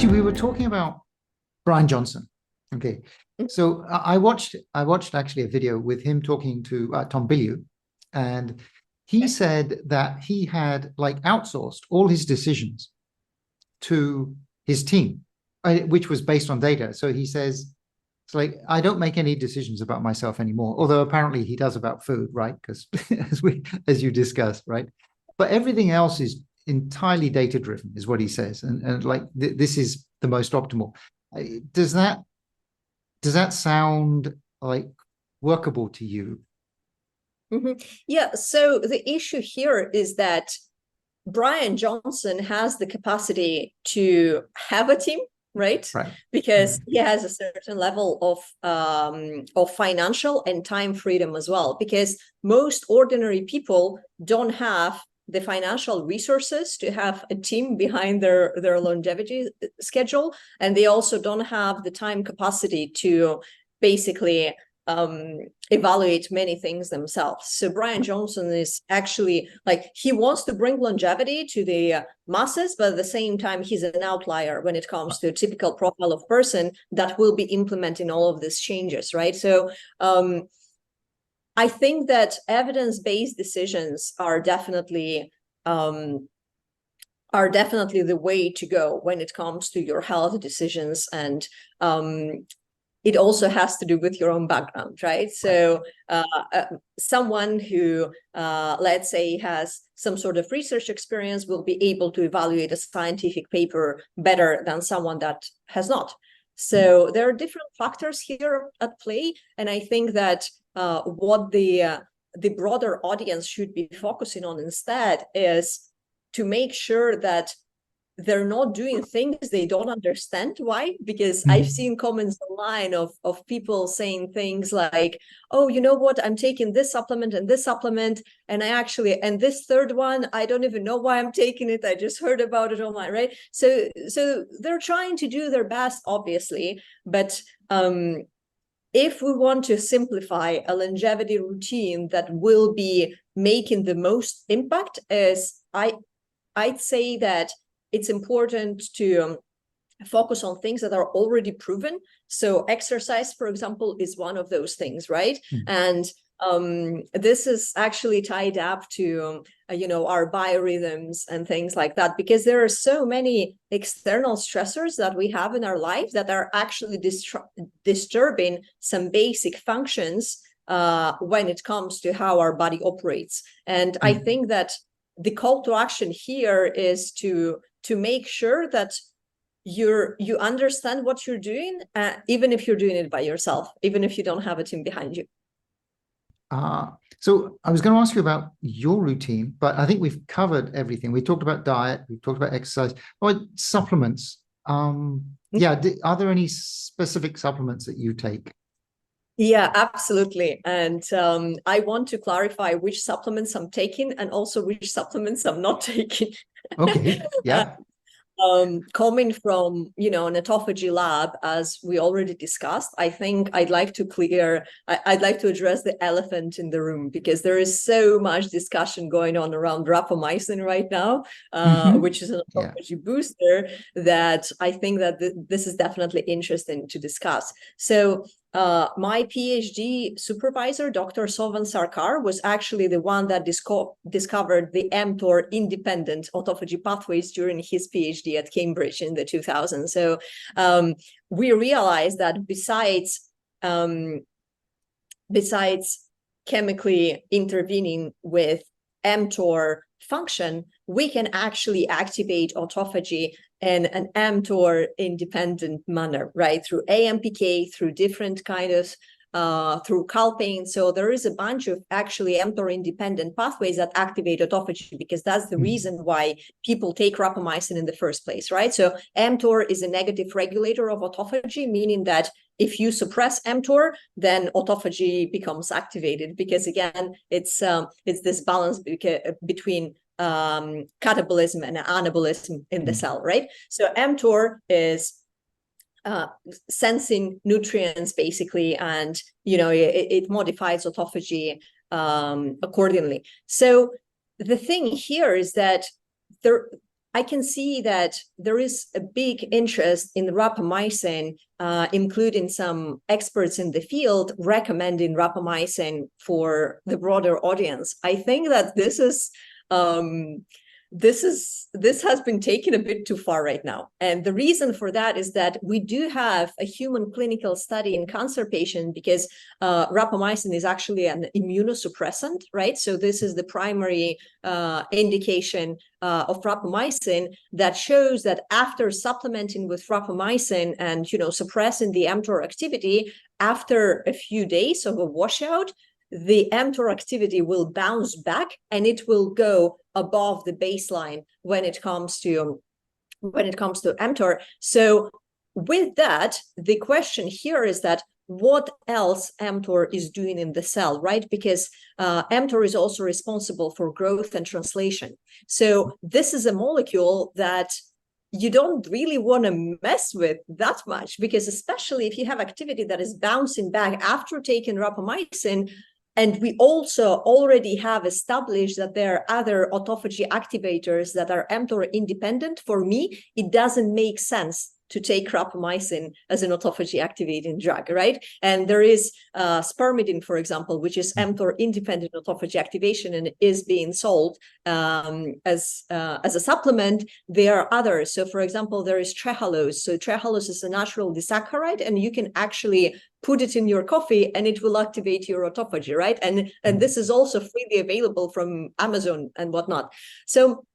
actually, we were talking about Brian Johnson. Okay. So I watched actually a video with him talking to Tom Bilyeu, and he said that he had like outsourced all his decisions to his team, which was based on data. So he says, it's like, I don't make any decisions about myself anymore, although apparently he does about food, right? Because as you discussed, right? But everything else is entirely data driven, is what he says. And like, this is the most optimal. Does that sound like workable to you? Mm-hmm. Yeah, so the issue here is that Brian Johnson has the capacity to have a team, right? Because he has a certain level of financial and time freedom as well. Because most ordinary people don't have the financial resources to have a team behind their longevity schedule, and they also don't have the time capacity to basically evaluate many things themselves. So Brian Johnson is actually like, he wants to bring longevity to the masses, but at the same time, he's an outlier when it comes to a typical profile of person that will be implementing all of these changes, right? So I think that evidence-based decisions are definitely the way to go when it comes to your health decisions, and it also has to do with your own background, right? So someone who, let's say, has some sort of research experience will be able to evaluate a scientific paper better than someone that has not. So there are different factors here at play, and I think that what the broader audience should be focusing on instead is to make sure that they're not doing things they don't understand why, because I've seen comments online of people saying things like, oh, you know what, I'm taking this supplement and this supplement, and this third one, I don't even know why I'm taking it, I just heard about it online, right? So they're trying to do their best, obviously, but if we want to simplify a longevity routine that will be making the most impact, I'd say that it's important to focus on things that are already proven. So exercise, for example, is one of those things, right? And this is actually tied up to, our biorhythms and things like that, because there are so many external stressors that we have in our life that are actually disturbing some basic functions when it comes to how our body operates. And I think that the call to action here is to make sure that you understand what you're doing, even if you're doing it by yourself, even if you don't have a team behind you. So I was going to ask you about your routine, but I think we've covered everything. We talked about diet, we've talked about exercise, supplements. Are there any specific supplements that you take? Yeah, absolutely. And I want to clarify which supplements I'm taking and also which supplements I'm not taking. Okay, yeah. Coming from, an autophagy lab, as we already discussed, I think I'd like to address the elephant in the room, because there is so much discussion going on around rapamycin right now, which is an autophagy booster, that I think that this is definitely interesting to discuss. So my PhD supervisor, Dr. Sovan Sarkar, was actually the one that discovered the mTOR independent autophagy pathways during his PhD at Cambridge in the 2000s. So we realized that besides chemically intervening with mTOR function, we can actually activate autophagy in an mTOR independent manner, right? Through AMPK, through different kind of, through calpain. So there is a bunch of actually mTOR independent pathways that activate autophagy, because that's the reason why people take rapamycin in the first place, right? So mTOR is a negative regulator of autophagy, meaning that if you suppress mTOR, then autophagy becomes activated, because again, it's this balance between catabolism and anabolism in the cell, right? So mTOR is sensing nutrients basically, and it modifies autophagy accordingly. So the thing here is that I can see that there is a big interest in rapamycin, including some experts in the field recommending rapamycin for the broader audience. I think that this has been taken a bit too far right now. And the reason for that is that we do have a human clinical study in cancer patients, because rapamycin is actually an immunosuppressant, right? So this is the primary indication of rapamycin that shows that after supplementing with rapamycin and, suppressing the mTOR activity, after a few days of a washout, the mTOR activity will bounce back and it will go above the baseline when it comes to mTOR. So with that, the question here is that what else mTOR is doing in the cell, right? Because mTOR is also responsible for growth and translation. So this is a molecule that you don't really want to mess with that much, because especially if you have activity that is bouncing back after taking rapamycin. And we also already have established that there are other autophagy activators that are mTOR independent. For me, it doesn't make sense to take rapamycin as an autophagy activating drug, right? And there is spermidine, for example, which is mTOR independent autophagy activation and is being sold as a supplement. There are others. So, for example, there is trehalose. So trehalose is a natural disaccharide, and you can actually put it in your coffee and it will activate your autophagy, right? And this is also freely available from Amazon and whatnot. So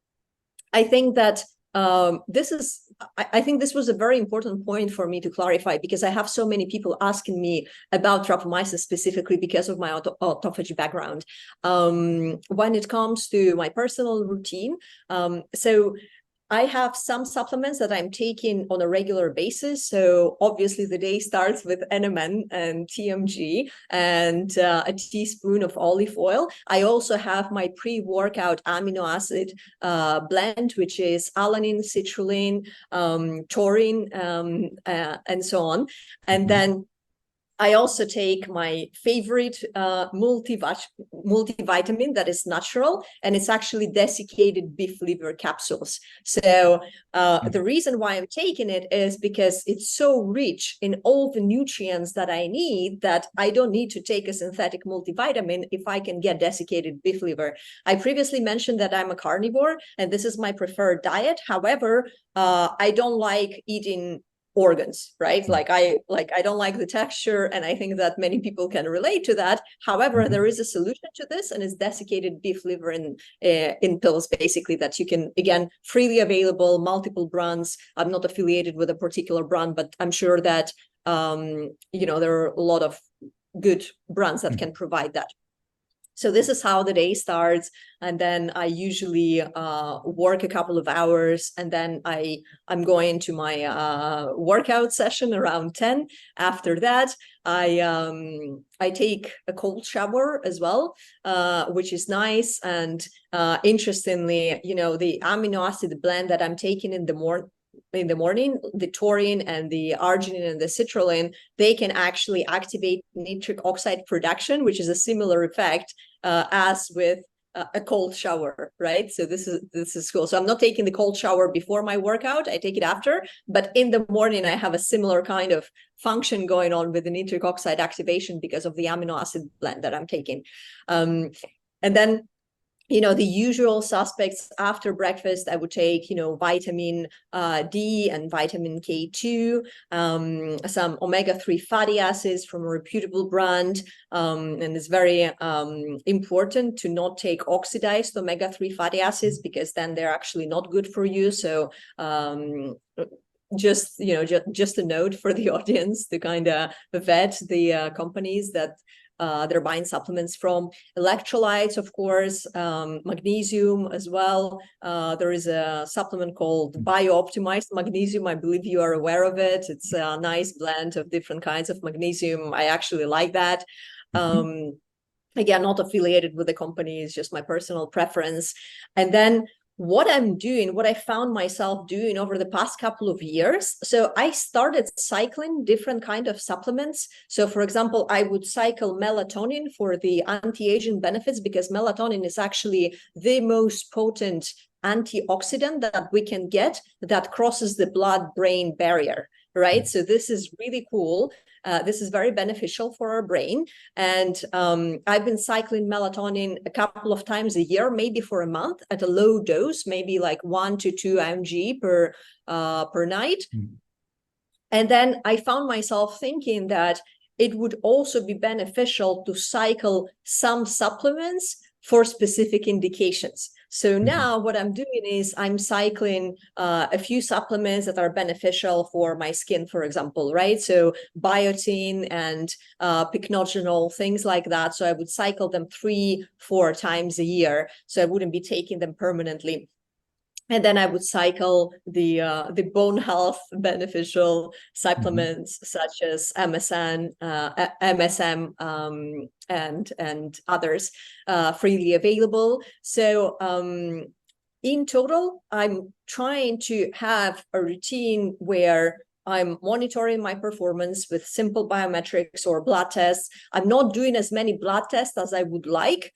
I think that I think this was a very important point for me to clarify, because I have so many people asking me about rapamycin specifically because of my autophagy background. When it comes to my personal routine, so I have some supplements that I'm taking on a regular basis. So obviously the day starts with NMN and TMG and a teaspoon of olive oil. I also have my pre-workout amino acid blend, which is alanine, citrulline, taurine, and so on. And then I also take my favorite multivitamin that is natural, and it's actually desiccated beef liver capsules. So the reason why I'm taking it is because it's so rich in all the nutrients that I need that I don't need to take a synthetic multivitamin if I can get desiccated beef liver. I previously mentioned that I'm a carnivore, and this is my preferred diet. However, I don't like eating organs, right? I don't like the texture, and I think that many people can relate to that. However, there is a solution to this, and it's desiccated beef liver in pills, basically, that you can, again, freely available, multiple brands. I'm not affiliated with a particular brand, but I'm sure that there are a lot of good brands that can provide that. So this is how the day starts, and then I usually work a couple of hours, and then I'm going to my workout session around 10. After that, I take a cold shower as well, which is nice. And interestingly, the amino acid blend that I'm taking in the morning, the taurine and the arginine and the citrulline, they can actually activate nitric oxide production, which is a similar effect as with a cold shower, right? So this is cool. So I'm not taking the cold shower before my workout, I take it after, but in the morning I have a similar kind of function going on with the nitric oxide activation because of the amino acid blend that I'm taking. And then the usual suspects after breakfast, I would take, vitamin D and vitamin K2, some omega-3 fatty acids from a reputable brand. And it's very important to not take oxidized omega-3 fatty acids, because then they're actually not good for you. So just a note for the audience to kind of vet the companies that they're buying supplements from. Electrolytes, of course, magnesium as well. There is a supplement called Bio-Optimized Magnesium. I believe you are aware of it. It's a nice blend of different kinds of magnesium. I actually like that. Again, not affiliated with the company, it's just my personal preference. And then what I found myself doing over the past couple of years. So I started cycling different kind of supplements. So for example, I would cycle melatonin for the anti-aging benefits, because melatonin is actually the most potent antioxidant that we can get that crosses the blood-brain barrier, right? So this is really cool. This is very beneficial for our brain. And I've been cycling melatonin a couple of times a year, maybe for a month at a low dose, maybe like 1 to 2 mg per night. And then I found myself thinking that it would also be beneficial to cycle some supplements for specific indications. So now what I'm doing is I'm cycling a few supplements that are beneficial for my skin, for example, right? So biotin and pycnogenol, things like that. So I would cycle them 3-4 times a year. So I wouldn't be taking them permanently. And then I would cycle the bone health beneficial supplements such as MSM, and others freely available. So in total, I'm trying to have a routine where I'm monitoring my performance with simple biometrics or blood tests. I'm not doing as many blood tests as I would like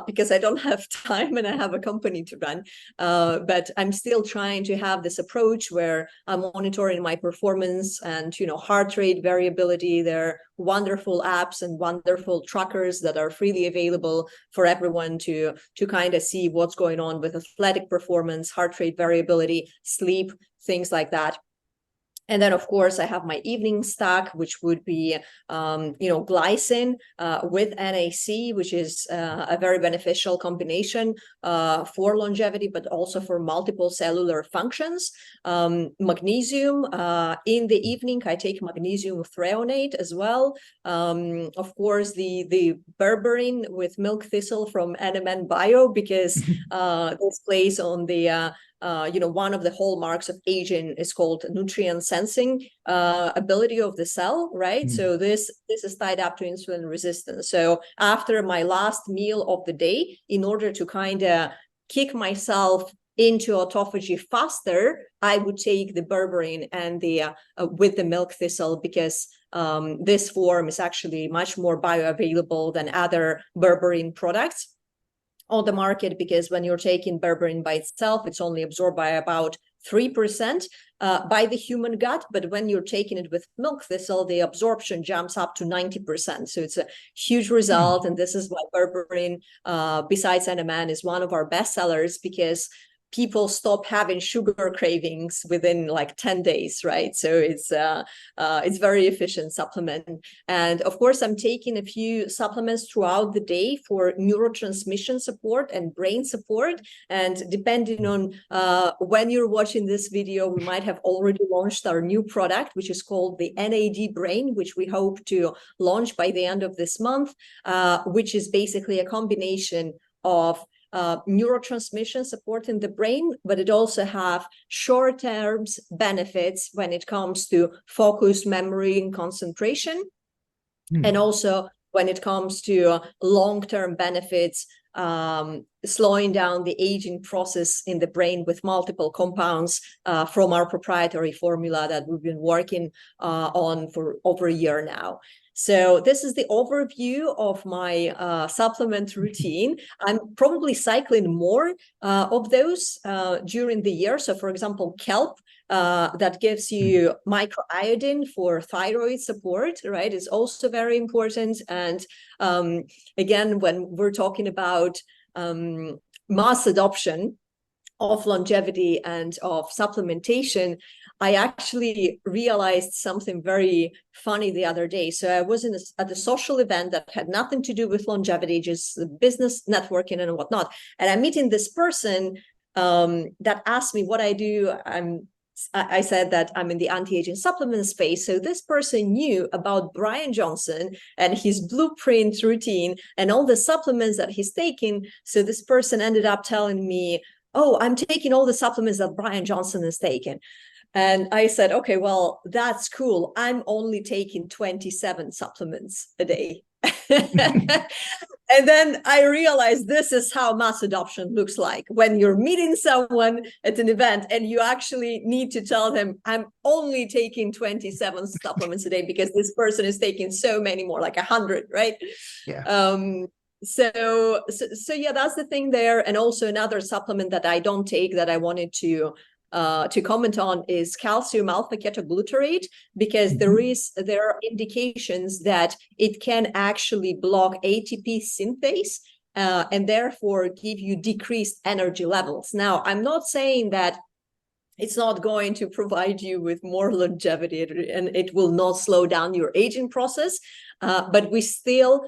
because I don't have time and I have a company to run. But I'm still trying to have this approach where I'm monitoring my performance and, heart rate variability. There are wonderful apps and wonderful trackers that are freely available for everyone to kind of see what's going on with athletic performance, heart rate variability, sleep, things like that. And then, of course, I have my evening stack, which would be, glycine with NAC, which is a very beneficial combination for longevity, but also for multiple cellular functions. Magnesium in the evening, I take magnesium threonate as well. Of course, the berberine with milk thistle from NMN Bio, because this plays on the one of the hallmarks of aging is called nutrient sensing ability of the cell, right? So this is tied up to insulin resistance. So after my last meal of the day, in order to kind of kick myself into autophagy faster, I would take the berberine and the with the milk thistle, because this form is actually much more bioavailable than other berberine products on the market, because when you're taking berberine by itself, it's only absorbed by about 3% by the human gut. But when you're taking it with milk thistle, the absorption jumps up to 90%. So it's a huge result. And this is why berberine, besides NMN, is one of our best sellers, because people stop having sugar cravings within like 10 days, right? So it's very efficient supplement. And of course, I'm taking a few supplements throughout the day for neurotransmission support and brain support. And depending on when you're watching this video, we might have already launched our new product, which is called the NAD Brain, which we hope to launch by the end of this month, which is basically a combination of neurotransmission support in the brain, but it also have short-term benefits when it comes to focus, memory, and concentration. And also when it comes to long-term benefits, slowing down the aging process in the brain with multiple compounds from our proprietary formula that we've been working on for over a year now. So this is the overview of my supplement routine. I'm probably cycling more of those during the year. So for example, kelp, that gives you microiodine for thyroid support, right, is also very important. And again, when we're talking about mass adoption of longevity and of supplementation, I actually realized something very funny the other day. So I was at a social event that had nothing to do with longevity, just business networking and whatnot. And I'm meeting this person that asked me what I do. I said that I'm in the anti-aging supplement space. So this person knew about Brian Johnson and his blueprint routine and all the supplements that he's taking. So this person ended up telling me, oh, I'm taking all the supplements that Brian Johnson is taking. And I said, okay, well, that's cool. I'm only taking 27 supplements a day. And then I realized this is how mass adoption looks like. When you're meeting someone at an event and you actually need to tell them, I'm only taking 27 supplements a day because this person is taking so many more, like 100, right? Yeah. So yeah, that's the thing there. And also another supplement that I don't take that I wanted to comment on is calcium alpha ketoglutarate, because there are indications that it can actually block ATP synthase and therefore give you decreased energy levels. Now, I'm not saying that it's not going to provide you with more longevity and it will not slow down your aging process, but we still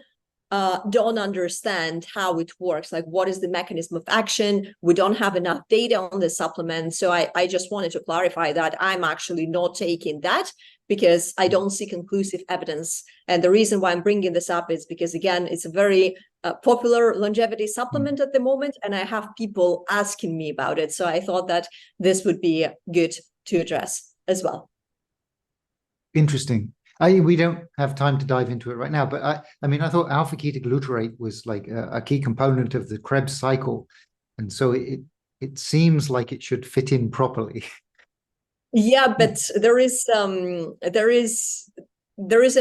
don't understand how it works, like what is the mechanism of action. We don't have enough data on the supplement. So I just wanted to clarify that I'm actually not taking that because I don't see conclusive evidence. And the reason why I'm bringing this up is because, again, it's a very popular longevity supplement at the moment, and I have people asking me about it. So I thought that this would be good to address as well. Interesting. We don't have time to dive into it right now, but I mean, I thought alpha ketoglutarate was like a key component of the Krebs cycle, and so it seems like it should fit in properly. Yeah, but there is an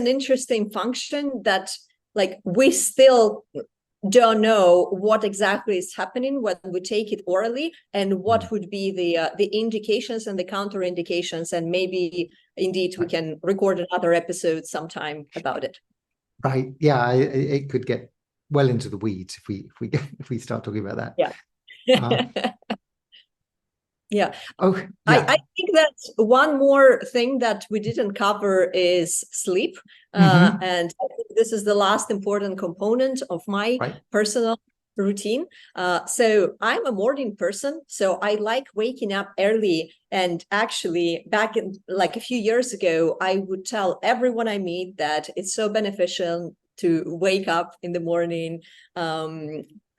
interesting function that, like, we still don't know what exactly is happening when we take it orally, and what would be the indications and the counterindications, and maybe indeed we can record another episode sometime about it. Right. Yeah, it could get well into the weeds if we start talking about that. Yeah. Yeah. Oh, yeah. I think that one more thing that we didn't cover is sleep. And I think this is the last important component of my personal routine. So I'm a morning person, so I like waking up early. And actually, back in like a few years ago, I would tell everyone I meet that it's so beneficial to wake up in the morning,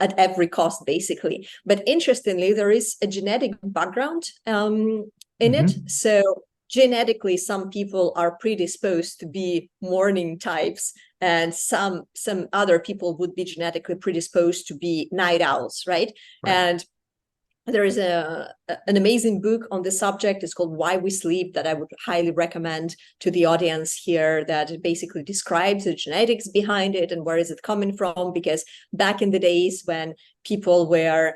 at every cost, basically. But interestingly, there is a genetic background in it. So genetically, some people are predisposed to be morning types, and some other people would be genetically predisposed to be night owls, right? And there is an amazing book on this subject. It's called Why We Sleep, that I would highly recommend to the audience here, that basically describes the genetics behind it and where is it coming from. Because back in the days when people were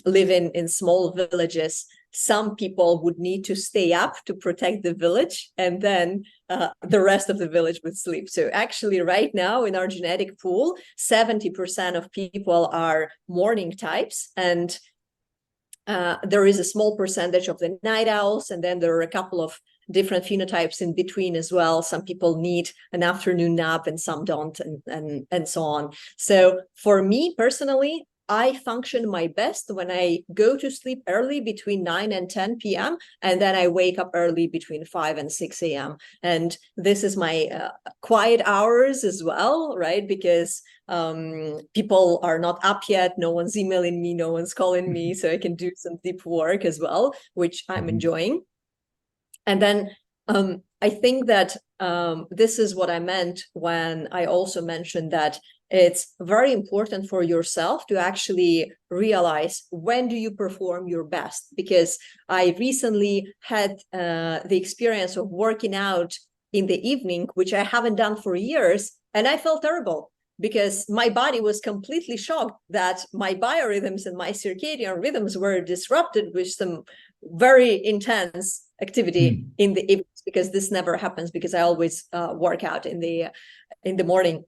living in small villages, some people would need to stay up to protect the village, and then the rest of the village would sleep. So actually right now in our genetic pool, 70% of people are morning types, and there is a small percentage of the night owls, and then there are a couple of different phenotypes in between as well. Some people need an afternoon nap and some don't, and so on. So for me personally, I function my best when I go to sleep early between 9 and 10 p.m. and then I wake up early between 5 and 6 a.m. And this is my quiet hours as well, right? Because people are not up yet, no one's emailing me, no one's calling me, so I can do some deep work as well, which I'm enjoying. And then I think that this is what I meant when I also mentioned that it's very important for yourself to actually realize when do you perform your best. Because I recently had the experience of working out in the evening, which I haven't done for years, and I felt terrible because my body was completely shocked that my biorhythms and my circadian rhythms were disrupted with some very intense activity in the evenings, because this never happens because I always work out in the morning.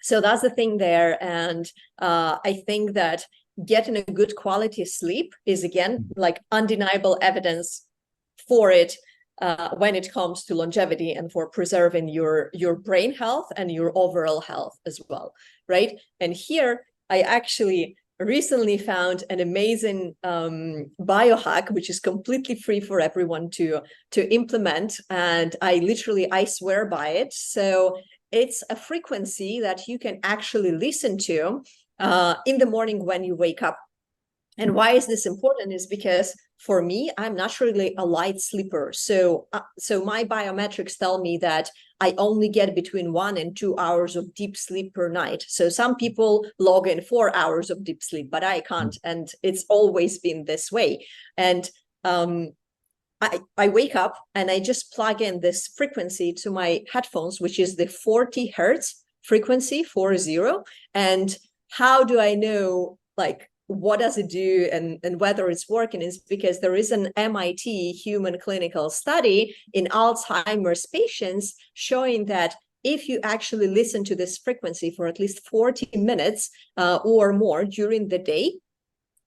So that's the thing there. And I think that getting a good quality sleep is, again, like undeniable evidence for it when it comes to longevity and for preserving your brain health and your overall health as well, right? And here I actually recently found an amazing biohack, which is completely free for everyone to implement, and I swear by it. So it's a frequency that you can actually listen to in the morning when you wake up. And why is this important is because for me, I'm naturally a light sleeper. So my biometrics tell me that I only get between 1 and 2 hours of deep sleep per night. So some people log in 4 hours of deep sleep, but I can't. And it's always been this way. And I wake up and I just plug in this frequency to my headphones, which is the 40 hertz frequency 40. And how do I know, like, what does it do and whether it's working? Is because there is an MIT human clinical study in Alzheimer's patients showing that if you actually listen to this frequency for at least 40 minutes or more during the day,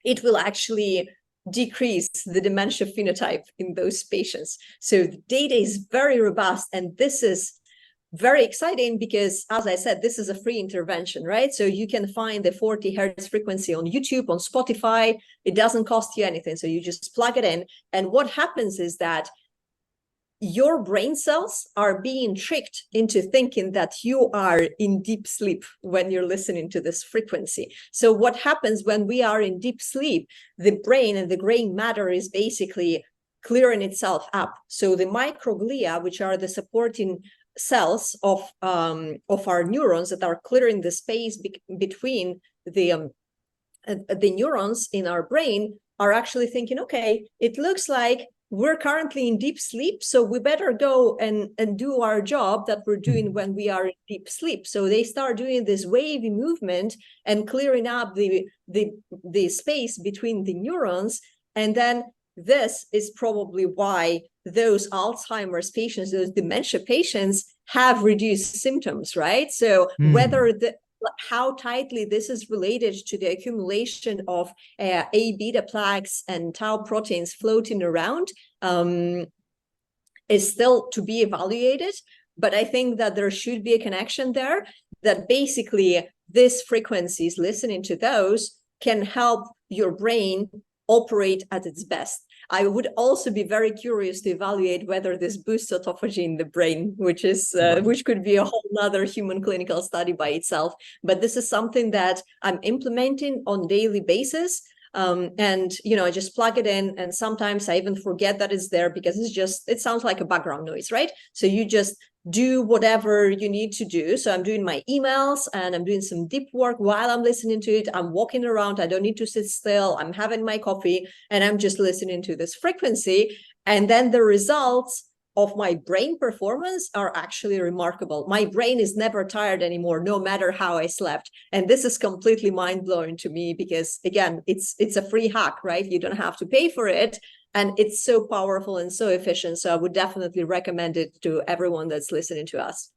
it will actually decrease the dementia phenotype in those patients. So the data is very robust, and this is very exciting because, as I said, this is a free intervention, right? So you can find the 40 hertz frequency on YouTube, on Spotify. It doesn't cost you anything. So you just plug it in. And what happens is that your brain cells are being tricked into thinking that you are in deep sleep when you're listening to this frequency. So what happens when we are in deep sleep, the brain and the gray matter is basically clearing itself up. So the microglia, which are the supporting cells of our neurons that are clearing the space between the neurons in our brain, are actually thinking, okay, it looks like we're currently in deep sleep, so we better go and do our job that we're doing when we are in deep sleep. So they start doing this wavy movement and clearing up the space between the neurons. And then this is probably why those Alzheimer's patients, those dementia patients, have reduced symptoms, right? So whether how tightly this is related to the accumulation of A beta plaques and tau proteins floating around is still to be evaluated. But I think that there should be a connection there, that basically these frequencies, listening to those, can help your brain operate at its best. I would also be very curious to evaluate whether this boosts autophagy in the brain, which is which could be a whole nother human clinical study by itself. But this is something that I'm implementing on a daily basis. And, you know, I just plug it in, and sometimes I even forget that it's there because it sounds like a background noise, right? So you just do whatever you need to do. So I'm doing my emails and I'm doing some deep work while I'm listening to it. I'm walking around. I don't need to sit still. I'm having my coffee and I'm just listening to this frequency. And then the results of my brain performance are actually remarkable. My brain is never tired anymore, no matter how I slept. And this is completely mind-blowing to me because, again, it's a free hack, right? You don't have to pay for it. And it's so powerful and so efficient. So I would definitely recommend it to everyone that's listening to us.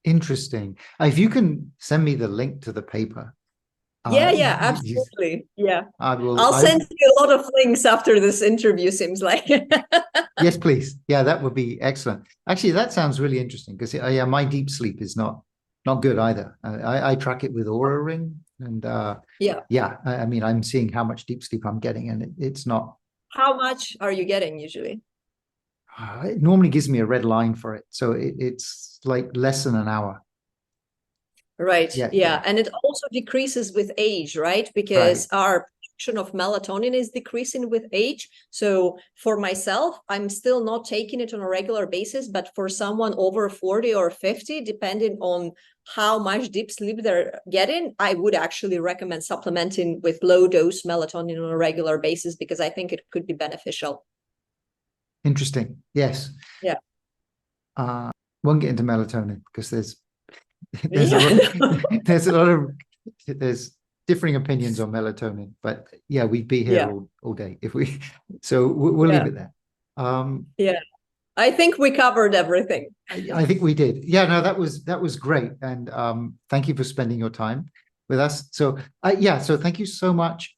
Interesting. If you can send me the link to the paper. Yeah, absolutely. Yeah. I'll send you a lot of links after this interview, seems like. Yes, please. Yeah, that would be excellent. Actually, that sounds really interesting because yeah, my deep sleep is not good either. I track it with Oura Ring, and I mean, I'm seeing how much deep sleep I'm getting, and it's not. How much are you getting usually? It normally gives me a red line for it, so it's like less than an hour. Right. Yeah. And it also decreases with age, right? Because our production of melatonin is decreasing with age. So for myself, I'm still not taking it on a regular basis, but for someone over 40 or 50, depending on how much deep sleep they're getting, I would actually recommend supplementing with low dose melatonin on a regular basis because I think it could be beneficial. Interesting. Yes. Yeah. Won't get into melatonin because there's there's differing opinions on melatonin, but yeah, we'd be here all day if we. So we'll leave it there. Yeah. I think we covered everything. I think we did. Yeah, no, that was great. And thank you for spending your time with us. So so thank you so much.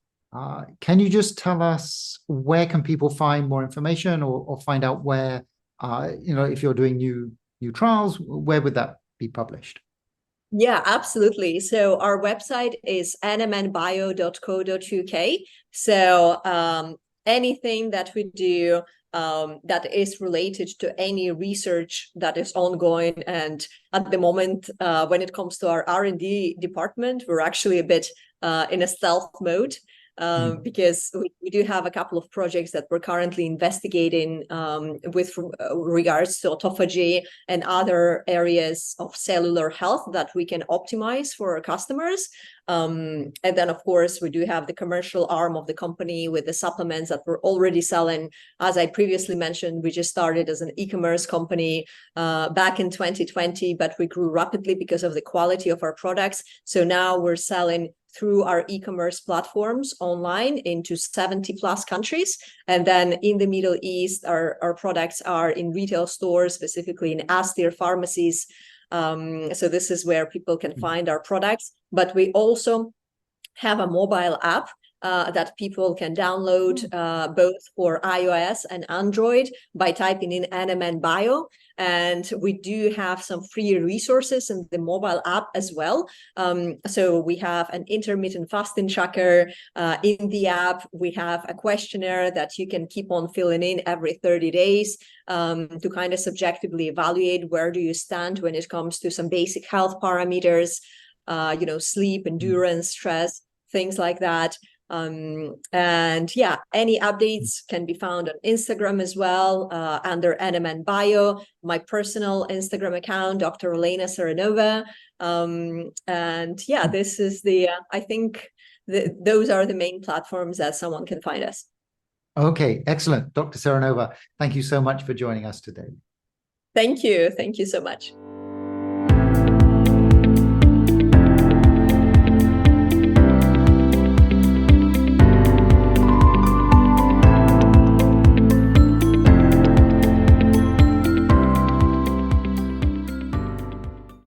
Can you just tell us where can people find more information or find out where, if you're doing new trials, where would that be published? Yeah, absolutely. So our website is nmnbio.co.uk. So anything that we do that is related to any research that is ongoing. And at the moment, when it comes to our R&D department, we're actually a bit in a stealth mode. because we do have a couple of projects that we're currently investigating with regards to autophagy and other areas of cellular health that we can optimize for our customers. And then, of course, we do have the commercial arm of the company with the supplements that we're already selling. As I previously mentioned, we just started as an e-commerce company back in 2020, but we grew rapidly because of the quality of our products. So now we're selling through our e-commerce platforms online into 70 plus countries. And then in the Middle East, our products are in retail stores, specifically in Astir pharmacies. So this is where people can find our products. But we also have a mobile app that people can download both for iOS and Android by typing in NMN Bio. And we do have some free resources in the mobile app as well. So we have an intermittent fasting tracker in the app. We have a questionnaire that you can keep on filling in every 30 days to kind of subjectively evaluate where do you stand when it comes to some basic health parameters, sleep, endurance, stress, things like that. And yeah, any updates can be found on Instagram as well, under NMN Bio, my personal Instagram account, Dr. Elena Seranova. And yeah, this is I think those are the main platforms that someone can find us. Okay, excellent. Dr. Seranova, thank you so much for joining us today. Thank you. Thank you so much.